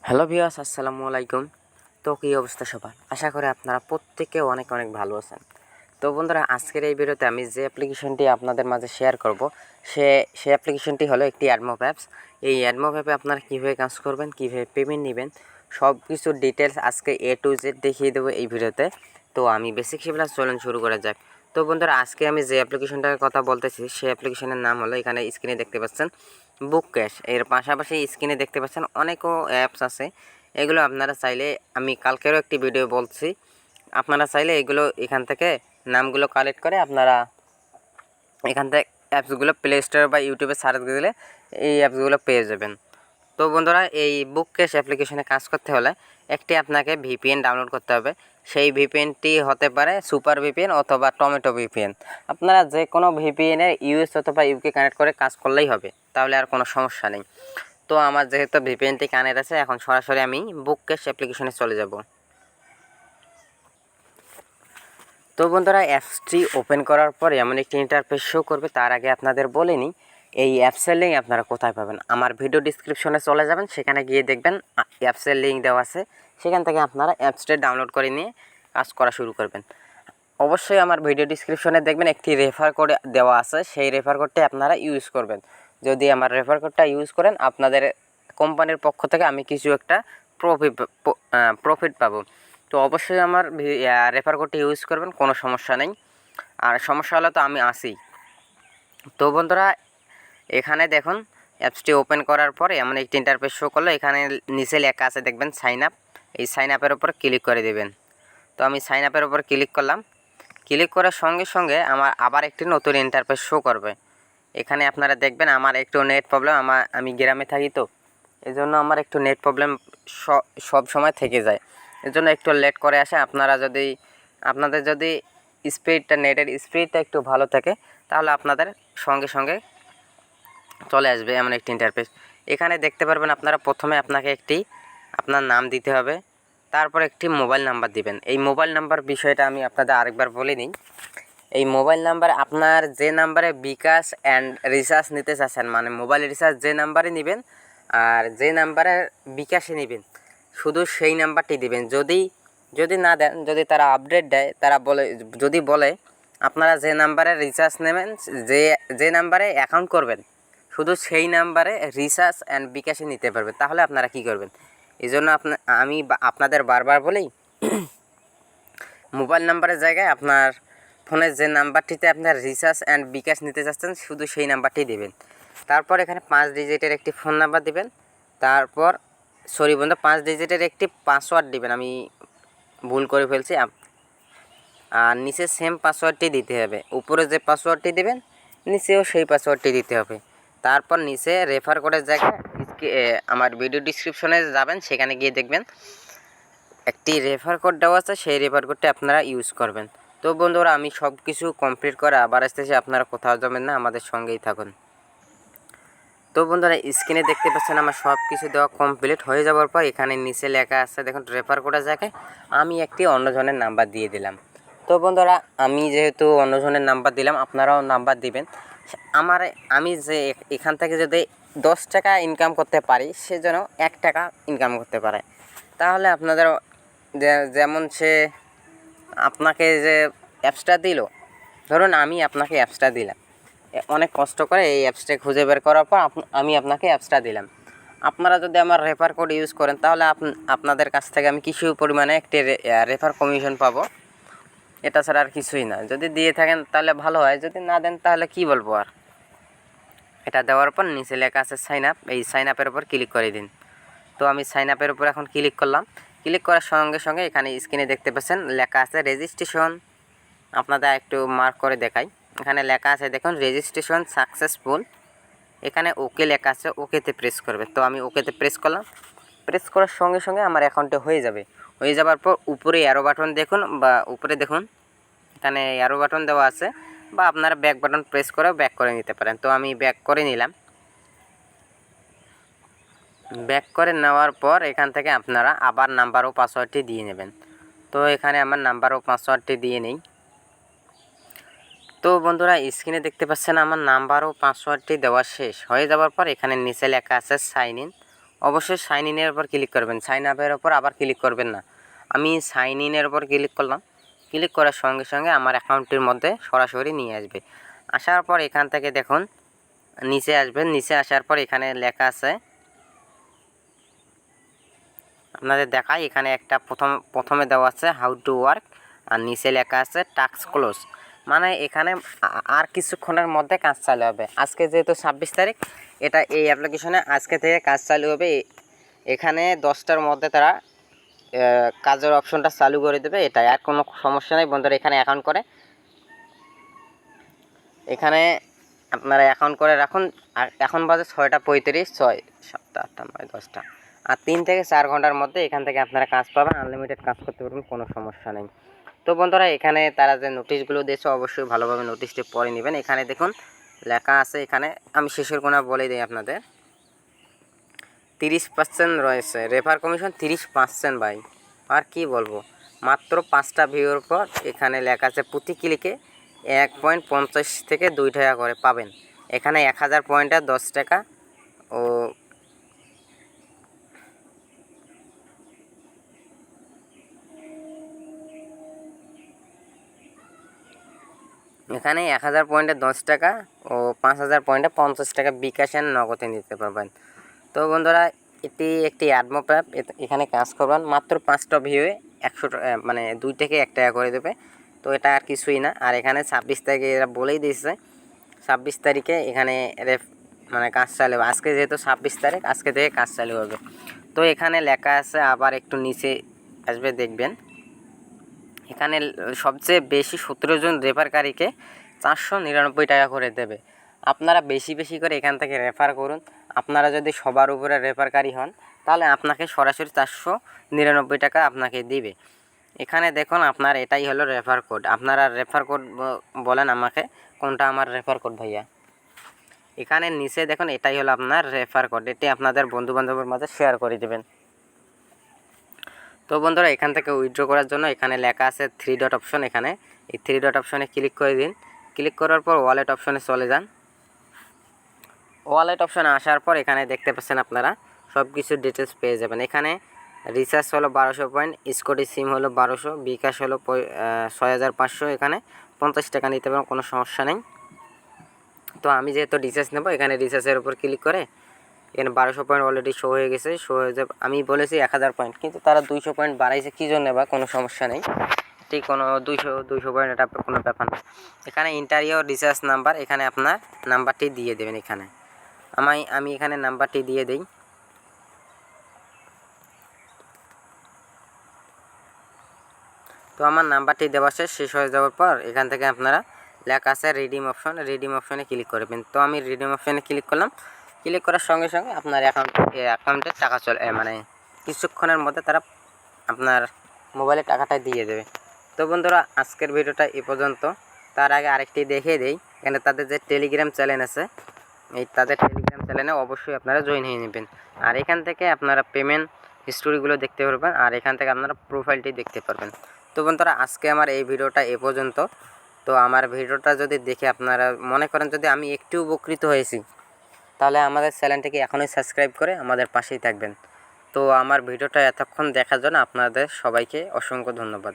Hello viewers, আসসালামু আলাইকুম। তো কী অবস্থা সবার? আশা করি আপনারা প্রত্যেকে অনেক অনেক ভালো আছেন। তো বন্ধুরা, আজকের এই ভিডিওতে আমি যে অ্যাপ্লিকেশনটি আপনাদের মাঝে শেয়ার করব সে অ্যাপ্লিকেশনটি হলো একটি অ্যাডমোব অ্যাপস। এই অ্যাডমোব অ্যাপে আপনারা কীভাবে কাজ করবেন, কীভাবে পেমেন্ট নেবেন, সব কিছু ডিটেলস আজকে A to Z দেখিয়ে দেবো এই ভিডিওতে। তো আমি বেসিক শিখলাম, চলুন শুরু করা যাক। তো বন্ধুরা, আজকে আমি যে অ্যাপ্লিকেশনটার কথা বলতেছি সেই অ্যাপ্লিকেশনের নাম হলো, এখানে স্ক্রিনে দেখতে পাচ্ছেন bKash। এর পাশাপাশি স্ক্রিনে দেখতে পাচ্ছেন অনেকও অ্যাপস আছে। এগুলো আপনারা চাইলে, আমি কালকেরও একটি ভিডিও বলছি, আপনারা চাইলে এগুলো এখান থেকে নামগুলো কালেক্ট করে আপনারা এখান থেকে অ্যাপসগুলো প্লে স্টোর বা ইউটিউবে সার্চ দিলে এই অ্যাপসগুলো পেয়ে যাবেন। তো বন্ধুরা, এই bKash অ্যাপ্লিকেশনে কাজ করতে হলে একটি আপনাকে ভিপিএন ডাউনলোড করতে হবে। সেই ভিপিএনটি হতে পারে সুপার ভিপিএন অথবা টমেটো ভিপিএন। আপনারা যে কোনো ভিপিএনের ইউএস অথবা ইউকে কানেক্ট করে কাজ করলেই হবে, তাহলে আর কোনো সমস্যা নেই। তো আমার যেহেতু ভিপিএনটি কানেক্ট আছে, এখন সরাসরি আমি bKash অ্যাপ্লিকেশনে চলে যাব। তো বন্ধুরা, অ্যাপসটি ওপেন করার পরে এমন একটি ইন্টারফেস শো করবে। তার আগে আপনাদের বলে নিই, এই অ্যাপসের লিঙ্ক আপনারা কোথায় পাবেন। আমার ভিডিও ডিসক্রিপশনে চলে যাবেন, সেখানে গিয়ে দেখবেন অ্যাপসের লিঙ্ক দেওয়া আছে। সেখান থেকে আপনারা অ্যাপসটা ডাউনলোড করে নিয়ে কাজ করা শুরু করবেন। অবশ্যই আমার ভিডিও ডিসক্রিপশনে দেখবেন একটি রেফার কোড দেওয়া আছে, সেই রেফার কোডটি আপনারা ইউজ করবেন। যদি আমার রেফার কোডটা ইউজ করেন, আপনাদের কোম্পানির পক্ষ থেকে আমি কিছু একটা প্রফিট পাবো। তো অবশ্যই আমার রেফার কোডটি ইউজ করবেন, কোনো সমস্যা নেই। আর সমস্যা হলে তো আমি আসি। তো বন্ধুরা, এখানে দেখুন অ্যাপসটি ওপেন করার পরে এমন একটি ইন্টারফেস শো করলো। এখানে নিচে লেখা আছে দেখবেন সাইন আপ। এই সাইন আপের উপর ক্লিক করে দেবেন। তো আমি সাইন আপের উপর ক্লিক করলাম। ক্লিক করার সঙ্গে সঙ্গে আমার আবার একটি নতুন ইন্টারফেস শো করবে। এখানে আপনারা দেখবেন আমার একটু নেট প্রবলেম, আমি গ্রামে থাকি, তো এই জন্য আমার একটু নেট প্রবলেম সব সময় থেকে যায়। এর জন্য একটু লেট করে আসে। আপনাদের যদি নেটের স্পিডটা একটু ভালো থাকে, তাহলে আপনাদের সঙ্গে সঙ্গে চলে আসবে এমন একটি ইন্টারফেস। এখানে দেখতে পারবেন আপনারা প্রথমে আপনাকে আপনার নাম দিতে হবে, তারপর একটি মোবাইল নাম্বার দিবেন। এই মোবাইল নাম্বার বিষয়টা আমি আপনাদের আরেকবার বলে নিই। এই মোবাইল নাম্বার আপনার যে নাম্বারে বিকাশ অ্যান্ড রিচার্জ নিতে চাচ্ছেন, মানে মোবাইল রিচার্জ যে নাম্বারে নেবেন আর যে নাম্বারে বিকাশে নেবেন, শুধু সেই নাম্বারটি দিবেন। যদি না দেন, যদি তারা আপডেট দেয়, তারা বলে আপনারা যে নাম্বারে রিচার্জ নেবেন, যে নাম্বারে অ্যাকাউন্ট করবেন, শুধু সেই নাম্বারে রিচার্জ অ্যান্ড বিকাশে নিতে পারবেন। তাহলে আপনারা কি করবেন? এই জন্য আমি আপনাদের বারবার বলি, মোবাইল নাম্বারের জায়গায় আপনার ফোনের যে নাম্বারটিতে আপনার রিচার্জ অ্যান্ড বিকাশ নিতে চাচ্ছেন, শুধু সেই নাম্বারটি দেবেন। তারপর এখানে 5 ডিজিটের একটি ফোন নাম্বার দিবেন। তারপর 5 ডিজিটের একটি পাসওয়ার্ড দিবেন। আমি ভুল করে ফেলছি। আর নিচে সেম পাসওয়ার্ডটি দিতে হবে। উপরে যে পাসওয়ার্ডটি দেবেন, নিচেও সেই পাসওয়ার্ডটি দিতে হবে। তারপর নিচে রেফার কোডের জায়গায় আমার ভিডিও ডিসক্রিপশনে যাবেন, সেখানে গিয়ে দেখবেন একটি রেফার কোড দেওয়া আছে, সেই রেফার কোডটি আপনারা ইউজ করবেন। তো বন্ধুরা, আমি সব কিছু কমপ্লিট করে আবার আসতেছি, আপনারা কোথাও যাবেন না, আমাদের সঙ্গেই থাকুন। তো বন্ধুরা, স্ক্রিনে দেখতে পাচ্ছেন আমার সব কিছু দেওয়া কমপ্লিট হয়ে যাওয়ার পর এখানে নিচে লেখা আছে দেখুন রেফার কোডের জায়গায় আমি একটি অন্যজনের নাম্বার দিয়ে দিলাম। তো বন্ধুরা, আমি যেহেতু অন্যজনের নাম্বার দিলাম, আপনারাও নাম্বার দিবেন। আমি যে এখান থেকে যদি 10 টাকা ইনকাম করতে পারি, সে যেন 1 টাকা ইনকাম করতে পারে। তাহলে আপনাদের যেমন সে আপনাকে যে অ্যাপসটা দিল, ধরুন আমি আপনাকে অ্যাপসটা দিলাম, অনেক কষ্ট করে এই অ্যাপসটা খুঁজে বের করার পর আমি আপনাকে অ্যাপসটা দিলাম। আপনারা যদি আমার রেফার কোড ইউজ করেন, তাহলে আপনাদের কাছ থেকে আমি কিছু পরিমাণে একটি রেফার কমিশন পাবো। এটা ছাড়া আর কিছুই না। যদি দিয়ে থাকেন তাহলে ভালো হয়, যদি না দেন তাহলে কি বলবো আর। এটা দেওয়ার পর নিচে লেখা আছে সাইন আপ। এই সাইন আপের উপর ক্লিক করে দিন। তো আমি সাইন আপের উপর এখন ক্লিক করলাম। ক্লিক করার সঙ্গে সঙ্গে এখানে স্ক্রিনে দেখতে পাচ্ছেন লেখা আছে রেজিস্ট্রেশন। আপনাদের একটু মার্ক করে দেখাই। এখানে লেখা আছে দেখুন রেজিস্ট্রেশন সাকসেসফুল। এখানে ওকে লেখা আছে, ওকেতে প্রেস করবে। তো আমি ওকেতে প্রেস করলাম। প্রেস করার সঙ্গে সঙ্গে আমার অ্যাকাউন্টে হয়ে যাবে। হয়ে যাওয়ার পর উপরে অ্যারো বাটন দেখুন, বা উপরে দেখুন এখানে অ্যারো বাটন দেওয়া আছে, বা আপনারা ব্যাক বাটন প্রেস করে ব্যাক করে নিতে পারেন। তো আমি ব্যাক করে নিলাম। ব্যাক করে নেওয়ার পর এখান থেকে আপনারা আবার নাম্বার ও পাসওয়ার্ডটি দিয়ে নেবেন। তো এখানে আমার নাম্বার ও পাসওয়ার্ডটি দিয়ে নেই। তো বন্ধুরা, স্ক্রিনে দেখতে পাচ্ছেন আমার নাম্বার ও পাসওয়ার্ডটি দেওয়া শেষ হয়ে যাওয়ার পর এখানে নিচে লেখা আছে সাইন ইন অবশ্যই সাইন ইনের উপর ক্লিক করবেন, সাইন আপের ওপর আবার ক্লিক করবেন না। আমি সাইন ইনের ওপর ক্লিক করলাম, ক্লিক করার সঙ্গে সঙ্গে আমার অ্যাকাউন্টটির মধ্যে সরাসরি নিয়ে আসবে। আসার পর এখান থেকে দেখুন নিচে আসবেন, নিচে আসার পর এখানে লেখা আছে, আপনাদের দেখাই, এখানে একটা প্রথমে দেওয়া আছে হাউ টু ওয়ার্ক, আর নিচে লেখা আছে টাস্ক ক্লোজ। মানে এখানে আর কিছুক্ষণের মধ্যে কাজ চালু হবে। আজকে যেহেতু 26 তারিখ, এটা এই অ্যাপ্লিকেশনে আজকে থেকে কাজ চালু হবে। এখানে 10টার মধ্যে তারা কাজের অপশনটা চালু করে দেবে। এটাই, আর কোনো সমস্যা নেই বন্ধুরা। এখানে অ্যাকাউন্ট করে, এখানে আপনারা অ্যাকাউন্ট করে রাখুন। আর এখন বাজে 6টা 35, 6, 7, 8, 9, 10টা, আর 3 থেকে 4 ঘন্টার মধ্যে এখান থেকে আপনারা কাজ পাবেন, আনলিমিটেড কাজ করতে পারবেন, কোনো সমস্যা নেই। তো বন্ধুরা এখানে তারা যে নোটিশগুলো দিয়েছে অবশ্যই ভালোভাবে নোটিশটি পড়ে নেবেন। এখানে দেখুন লেখা আছে, এখানে আমি শেষের কোণা বলে দিই আপনাদের, 30% রয়েছে রেফার কমিশন, 30% ভাই। আর কি বলবো, মাত্র 5টা ভিউর পর এখানে লেখা আছে প্রতি ক্লিকে 1.50 থেকে 2 টাকা করে পাবেন। এখানে 1000 পয়েন্টে 10 টাকা, ও এখানে 1000 পয়েন্টে 10 টাকা ও 5000 পয়েন্টে 50 টাকা বিকাশ এন্ড নগদে নিতে পারবেন। তো বন্ধুরা এটি একটি অ্যাডমপ অ্যাপ, এখানে কাজ করবেন, মাত্র 5টা ভিউয়ে 100 টাকা, মানে 2 থেকে 1 টাকা করে দেবে। তো এটা আর কিছুই না। আর এখানে 26 তারিখে এরা বলেই দিয়েছে 26 তারিখে এখানে মানে কাজ চালু হবে। আজকে যেহেতু 26 তারিখ, আজকে থেকে কাজ চালু হবে। তো এখানে লেখা আছে, আবার একটু নিচে আসবে দেখবেন, এখানে সবচেয়ে বেশি 17 জন রেফারকারীকে 499 টাকা করে দেবে। আপনারা বেশি বেশি করে এখান থেকে রেফার করুন। আপনারা যদি সবার উপরে রেফারকারী হন তাহলে আপনাকে সরাসরি 499 টাকা আপনাকে দিবে। এখানে দেখুন আপনার এটাই হলো রেফার কোড। আপনারা রেফার কোড বলেন আমাকে, কোনটা আমার রেফার কোড ভাইয়া? এখানে নিচে দেখুন এটাই হলো আপনার রেফার কোড। এটি আপনাদের বন্ধুবান্ধবের মাঝে শেয়ার করে দেবেন। তো বন্ধুরা এখান থেকে উইথড্র করার জন্য এখানে লেখা আছে 3 ডট অপশন, এখানে এই 3 ডট অপশনে ক্লিক করে দিন। ক্লিক করার পর ওয়ালেট অপশনে চলে যান। ওয়ালেট অপশনে আসার পর এখানে দেখতে পাচ্ছেন আপনারা সব কিছু ডিটেলস পেয়ে যাবেন। এখানে রিচার্জ হলো 1200 পয়েন্ট, স্কটি সিম হলো 1200, বিকাশ হলো 6500, এখানে 50 টাকা নিতে পারেন, কোনো সমস্যা নেই। তো আমি যেহেতু রিচার্জ নেব, এখানে রিচার্জের উপর ক্লিক করে এখানে 1200 পয়েন্ট অলরেডি শো হয়ে গেছে, শো হয়ে যাবে। আমি বলেছি 1000 পয়েন্ট, কিন্তু তারা 200 পয়েন্ট বাড়াইছে, কী জন্য বা, কোনো সমস্যা নেই, ঠিক কোনো 200 পয়েন্ট, এটা কোনো ব্যাপার না। এখানে ইন্টারিও রিচার্জ নাম্বার, এখানে আপনার নাম্বারটি দিয়ে দেবেন। এখানে আমি এখানে নাম্বারটি দিয়ে দিই। তো আমার নাম্বারটি দেওয়া শেষ হয়ে যাওয়ার পর এখান থেকে আপনারা লেখা আছে রিডিম অপশন, রিডিম অপশনে ক্লিক করবেন। তো আমি রিডিম অপশনে ক্লিক করলাম। ক্লিক করার সঙ্গে সঙ্গে আপনার অ্যাকাউন্টে টাকা মানে কিছুক্ষণের মধ্যে তারা আপনার মোবাইলে টাকাটা দিয়ে দেবে। তো বন্ধুরা আজকের ভিডিওটা এ পর্যন্ত। তার আগে আরেকটি দেখিয়ে দেই, এখানে তাদের যে টেলিগ্রাম চ্যানেল আছে, এই তাদের টেলিগ্রাম চ্যানেলে অবশ্যই আপনারা জয়েন হয়ে নেবেন। আর এখান থেকে আপনারা পেমেন্ট হিস্টোরিগুলো দেখতে পারবেন, আর এখান থেকে আপনারা প্রোফাইলটি দেখতে পারবেন। তো বন্ধুরা আজকে আমার এই ভিডিওটা এ পর্যন্ত। তো আমার ভিডিওটা যদি দেখে আপনারা মনে করেন যদি আমি একটু উপকৃত হয়েছি, তাহলে আমাদের চ্যানেলটিকে এখনই সাবস্ক্রাইব করে আমাদের পাশেই থাকবেন। তো আমার ভিডিওটা এতক্ষণ দেখার জন্য আপনাদের সবাইকে অসংখ্য ধন্যবাদ।